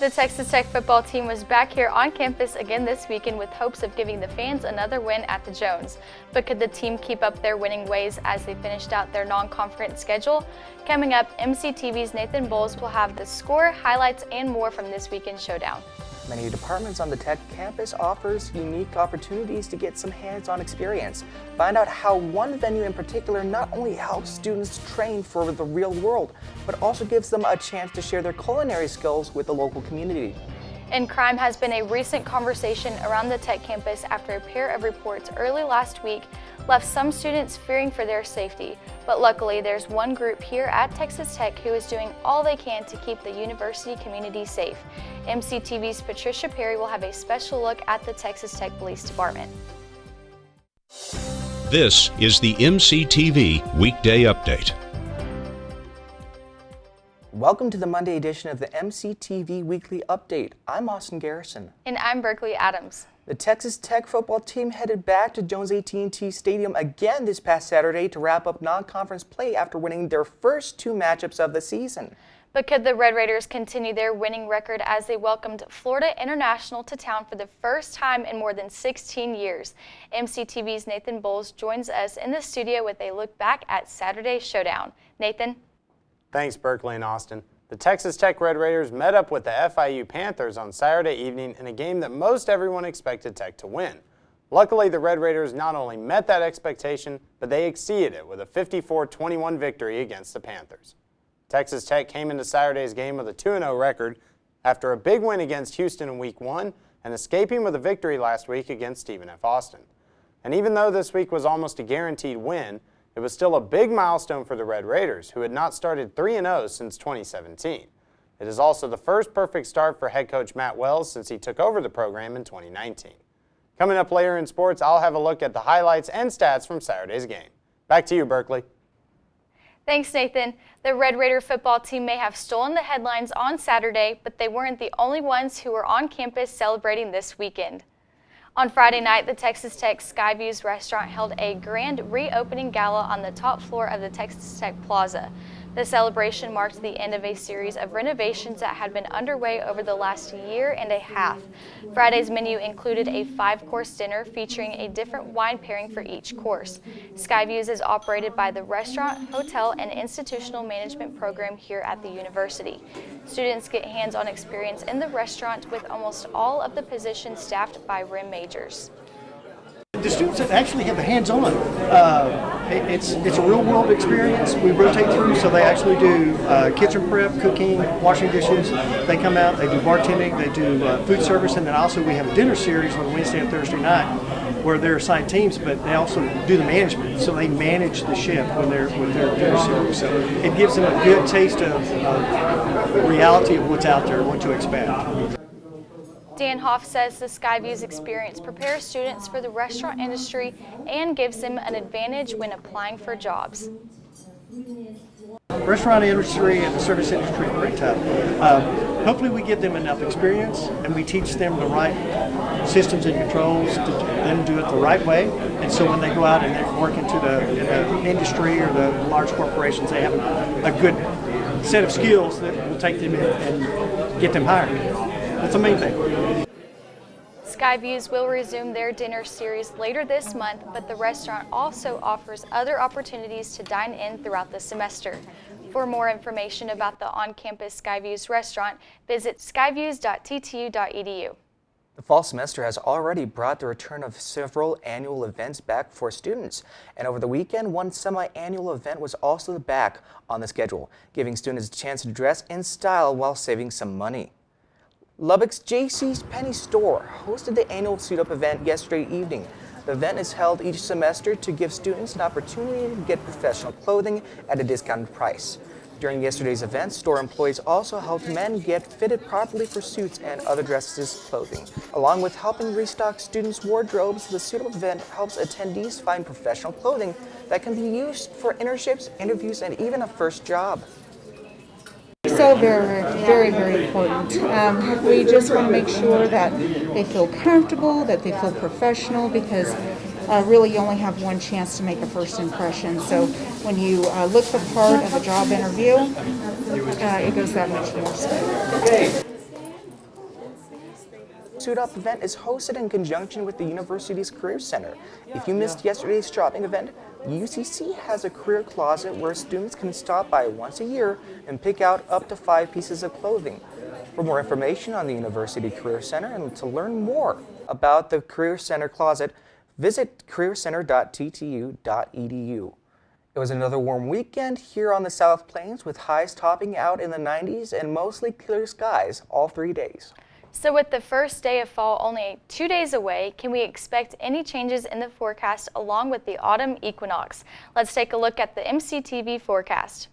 The Texas Tech football team was back here on campus again this weekend with hopes of giving the fans another win at the Jones. But could the team keep up their winning ways as they finished out their non-conference schedule? Coming up, MCTV's Nathan Boles will have the score, highlights, and more from this weekend's showdown. Many departments on the Tech campus offers unique opportunities to get some hands-on experience. Find out how one venue in particular not only helps students train for the real world, but also gives them a chance to share their culinary skills with the local community. And crime has been a recent conversation around the Tech campus after a pair of reports early last week left some students fearing for their safety. But luckily, there's one group here at Texas Tech who is doing all they can to keep the university community safe. MCTV's Patricia Perry will have a special look at the Texas Tech Police Department. This is the MCTV Weekday Update. Welcome to the Monday edition of the MCTV Weekly Update. I'm Austin Garrison. And I'm Berkeley Adams. The Texas Tech football team headed back to Jones AT&T Stadium again this past Saturday to wrap up non-conference play after winning their first two matchups of the season. But could the Red Raiders continue their winning record as they welcomed Florida International to town for the first time in more than 16 years? MCTV's Nathan Boles joins us in the studio with a look back at Saturday's showdown. Nathan? Thanks, Berkeley and Austin. The Texas Tech Red Raiders met up with the FIU Panthers on Saturday evening in a game that most everyone expected Tech to win. Luckily, the Red Raiders not only met that expectation, but they exceeded it with a 54-21 victory against the Panthers. Texas Tech came into Saturday's game with a 2-0 record after a big win against Houston in Week 1 and escaping with a victory last week against Stephen F. Austin. And even though this week was almost a guaranteed win, it was still a big milestone for the Red Raiders, who had not started 3-0 since 2017. It is also the first perfect start for head coach Matt Wells since he took over the program in 2019. Coming up later in sports, I'll have a look at the highlights and stats from Saturday's game. Back to you, Berkeley. Thanks, Nathan. The Red Raider football team may have stolen the headlines on Saturday, but they weren't the only ones who were on campus celebrating this weekend. On Friday night, the Texas Tech Skyviews restaurant held a grand reopening gala on the top floor of the Texas Tech Plaza. The celebration marked the end of a series of renovations that had been underway over the last year and a half. Friday's menu included a 5-course dinner featuring a different wine pairing for each course. Skyviews is operated by the Restaurant, Hotel, and Institutional Management program here at the university. Students get hands-on experience in the restaurant with almost all of the positions staffed by RIM majors. The students that actually have the hands-on, it's a real-world experience. We rotate through, so they actually do kitchen prep, cooking, washing dishes. They come out, they do bartending, they do food service, and then also we have a dinner series on Wednesday and Thursday night where they're assigned teams, but they also do the management. So they manage the shift when they're with their dinner series. So it gives them a good taste of reality of what's out there, what to expect. Dan Hoff says the Skyviews experience prepares students for the restaurant industry and gives them an advantage when applying for jobs. The restaurant industry and the service industry is pretty tough. Hopefully we give them enough experience and we teach them the right systems and controls to then do it the right way. And so when they go out and they work into the industry or the large corporations, they have a good set of skills that will take them in and get them hired. That's the main thing. Skyviews will resume their dinner series later this month, but the restaurant also offers other opportunities to dine in throughout the semester. For more information about the on-campus Skyviews restaurant, visit skyviews.ttu.edu. The fall semester has already brought the return of several annual events back for students. And over the weekend, one semi-annual event was also back on the schedule, giving students a chance to dress in style while saving some money. Lubbock's J.C. Penney store hosted the annual suit-up event yesterday evening. The event is held each semester to give students an opportunity to get professional clothing at a discounted price. During yesterday's event, store employees also helped men get fitted properly for suits and other dresses clothing. Along with helping restock students' wardrobes, the suit-up event helps attendees find professional clothing that can be used for internships, interviews, and even a first job. So very important. We just want to make sure that they feel comfortable, that they feel professional, because really you only have one chance to make a first impression. So when you look the part of a job interview, it goes that much more smooth. Suit Up event is hosted in conjunction with the university's Career Center. If you missed yesterday's shopping event, UCC has a career closet where students can stop by once a year and pick out up to 5 pieces of clothing. For more information on the University Career Center and to learn more about the Career Center closet, visit careercenter.ttu.edu. It was another warm weekend here on the South Plains with highs topping out in the 90s and mostly clear skies all 3 days. So with the first day of fall only 2 days away, can we expect any changes in the forecast along with the autumn equinox? Let's take a look at the MCTV forecast.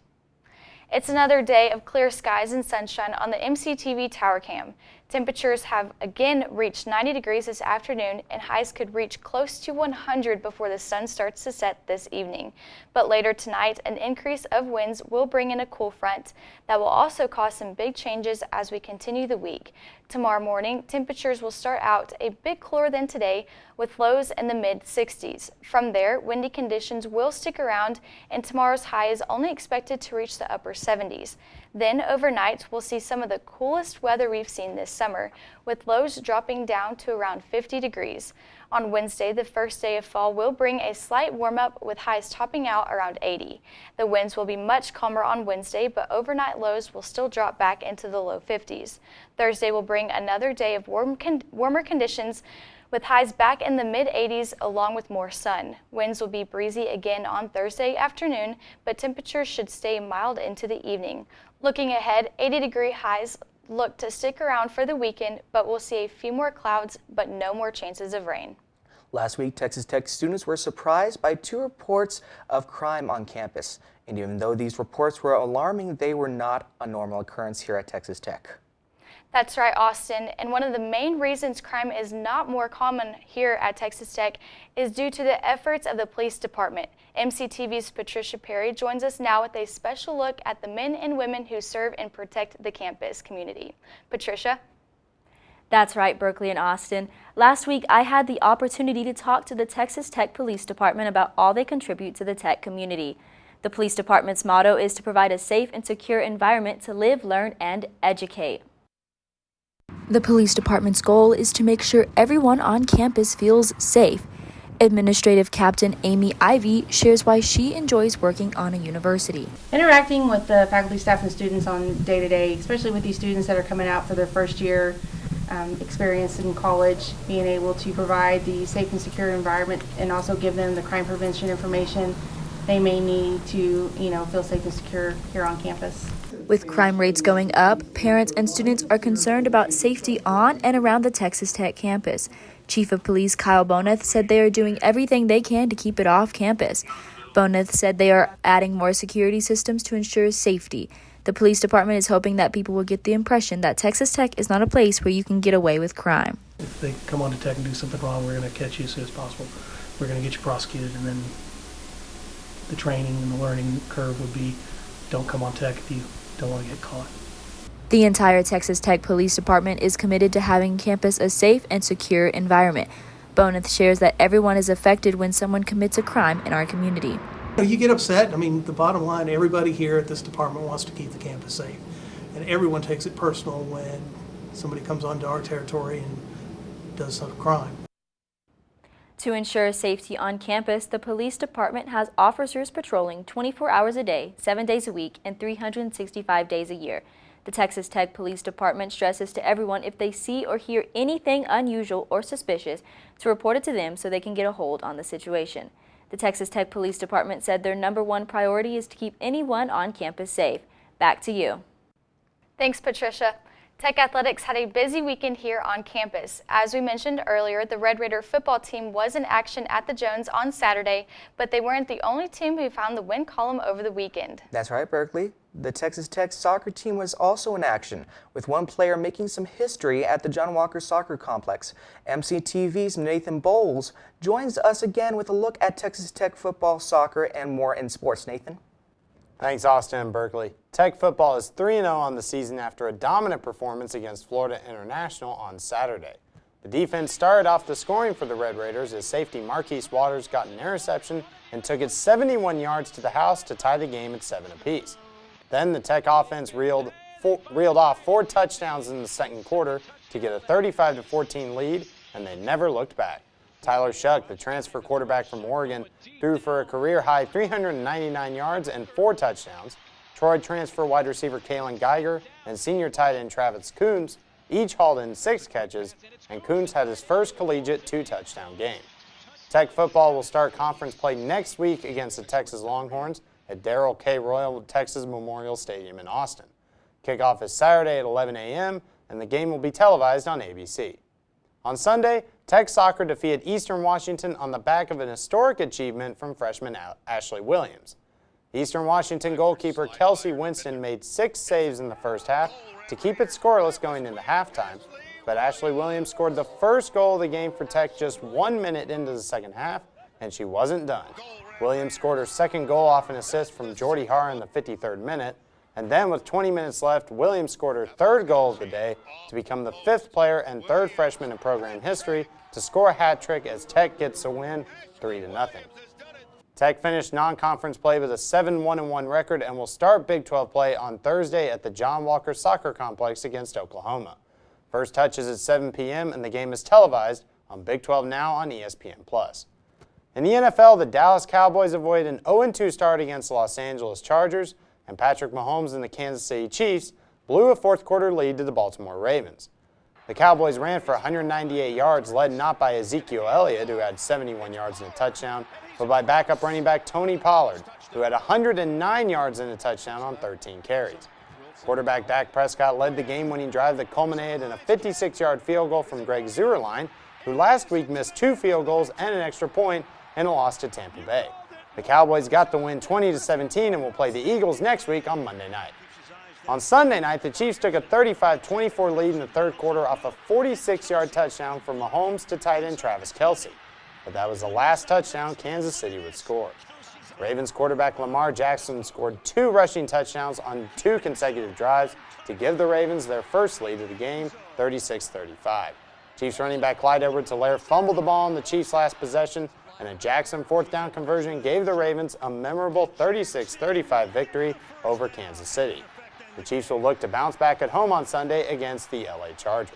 It's another day of clear skies and sunshine on the MCTV Tower Cam. Temperatures have again reached 90 degrees this afternoon, and highs could reach close to 100 before the sun starts to set this evening. But later tonight, an increase of winds will bring in a cool front that will also cause some big changes as we continue the week. Tomorrow morning, temperatures will start out a bit cooler than today, with lows in the mid-60s. From there, windy conditions will stick around, and tomorrow's high is only expected to reach the upper 70s. Then overnight, we'll see some of the coolest weather we've seen this summer, with lows dropping down to around 50 degrees. On Wednesday, the first day of fall will bring a slight warm-up with highs topping out around 80. The winds will be much calmer on Wednesday, but overnight lows will still drop back into the low 50s. Thursday will bring another day of warmer conditions with highs back in the mid-80s along with more sun. Winds will be breezy again on Thursday afternoon, but temperatures should stay mild into the evening. Looking ahead, 80-degree highs look to stick around for the weekend, but we'll see a few more clouds, but no more chances of rain. Last week, Texas Tech students were surprised by 2 reports of crime on campus. And even though these reports were alarming, they were not a normal occurrence here at Texas Tech. That's right, Austin, and one of the main reasons crime is not more common here at Texas Tech is due to the efforts of the police department. MCTV's Patricia Perry joins us now with a special look at the men and women who serve and protect the campus community. Patricia? That's right, Berkeley and Austin. Last week, I had the opportunity to talk to the Texas Tech Police Department about all they contribute to the tech community. The police department's motto is to provide a safe and secure environment to live, learn, and educate. The police department's goal is to make sure everyone on campus feels safe. Administrative Captain Amy Ivy shares why she enjoys working on a university. Interacting with the faculty, staff, and students on day-to-day, especially with these students that are coming out for their first year experience in college, being able to provide the safe and secure environment and also give them the crime prevention information they may need to, feel safe and secure here on campus. With crime rates going up, parents and students are concerned about safety on and around the Texas Tech campus. Chief of Police Kyle Boneth said they are doing everything they can to keep it off campus. Boneth said they are adding more security systems to ensure safety. The police department is hoping that people will get the impression that Texas Tech is not a place where you can get away with crime. If they come on to Tech and do something wrong, we're going to catch you as soon as possible. We're going to get you prosecuted, and then the training and the learning curve would be don't come on Tech if you don't want to get caught. The entire Texas Tech Police Department is committed to having campus a safe and secure environment. Boneth shares that everyone is affected when someone commits a crime in our community. You get upset. The bottom line, everybody here at this department wants to keep the campus safe. And everyone takes it personal when somebody comes onto our territory and does some crime. To ensure safety on campus, the police department has officers patrolling 24 hours a day, 7 days a week, and 365 days a year. The Texas Tech Police Department stresses to everyone if they see or hear anything unusual or suspicious to report it to them so they can get a hold on the situation. The Texas Tech Police Department said their #1 priority is to keep anyone on campus safe. Back to you. Thanks, Patricia. Tech Athletics had a busy weekend here on campus. As we mentioned earlier, the Red Raider football team was in action at the Jones on Saturday, but they weren't the only team who found the win column over the weekend. That's right, Berkeley. The Texas Tech soccer team was also in action, with one player making some history at the John Walker Soccer Complex. MCTV's Nathan Boles joins us again with a look at Texas Tech football, soccer, and more in sports. Nathan? Thanks, Austin and Berkeley. Tech football is 3-0 on the season after a dominant performance against Florida International on Saturday. The defense started off the scoring for the Red Raiders as safety Marquise Waters got an interception and took it 71 yards to the house to tie the game at 7 apiece. Then the Tech offense reeled reeled off 4 touchdowns in the second quarter to get a 35-14 lead, and they never looked back. Tyler Shuck, the transfer quarterback from Oregon, threw for a career-high 399 yards and 4 touchdowns. Troy transfer wide receiver Kalen Geiger and senior tight end Travis Coons each hauled in 6 catches, and Coons had his first collegiate 2-touchdown game. Tech football will start conference play next week against the Texas Longhorns at Darrell K. Royal Texas Memorial Stadium in Austin. Kickoff is Saturday at 11 a.m., and the game will be televised on ABC. On Sunday, Tech soccer defeated Eastern Washington on the back of an historic achievement from freshman Ashley Williams. Eastern Washington goalkeeper Kelsey Winston made 6 saves in the first half to keep it scoreless going into halftime, but Ashley Williams scored the first goal of the game for Tech just 1 minute into the second half, and she wasn't done. Williams scored her second goal off an assist from Jordy Har in the 53rd minute, and then with 20 minutes left, Williams scored her 3rd goal of the day to become the 5th player and 3rd freshman in program history to score a hat trick as Tech gets a win 3-0. Tech finished non-conference play with a 7-1-1 record and will start Big 12 play on Thursday at the John Walker Soccer Complex against Oklahoma. First touch is at 7 p.m. and the game is televised on Big 12 Now on ESPN+. In the NFL, the Dallas Cowboys avoided an 0-2 start against the Los Angeles Chargers, and Patrick Mahomes and the Kansas City Chiefs blew a fourth-quarter lead to the Baltimore Ravens. The Cowboys ran for 198 yards, led not by Ezekiel Elliott, who had 71 yards and a touchdown, but by backup running back Tony Pollard, who had 109 yards and a touchdown on 13 carries. Quarterback Dak Prescott led the game-winning drive that culminated in a 56-yard field goal from Greg Zuerlein, who last week missed 2 field goals and an extra point in a loss to Tampa Bay. The Cowboys got the win 20-17 and will play the Eagles next week on Monday night. On Sunday night, the Chiefs took a 35-24 lead in the third quarter off a 46-yard touchdown from Mahomes to tight end Travis Kelce. But that was the last touchdown Kansas City would score. Ravens quarterback Lamar Jackson scored 2 rushing touchdowns on 2 consecutive drives to give the Ravens their first lead of the game, 36-35. Chiefs running back Clyde Edwards-Helaire fumbled the ball on the Chiefs' last possession, and a Jackson 4th down conversion gave the Ravens a memorable 36-35 victory over Kansas City. The Chiefs will look to bounce back at home on Sunday against the LA Chargers.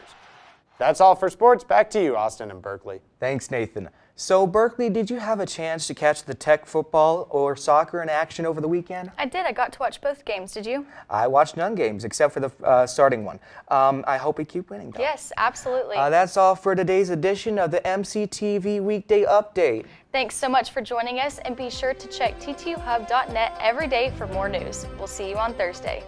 That's all for sports. Back to you, Austin and Berkeley. Thanks, Nathan. So, Berkeley, did you have a chance to catch the Tech football or soccer in action over the weekend? I did. I got to watch both games. Did you? I watched none games except for the starting one. I hope we keep winning, though. Yes, absolutely. That's all for today's edition of the MCTV Weekday Update. Thanks so much for joining us, and be sure to check ttuhub.net every day for more news. We'll see you on Thursday.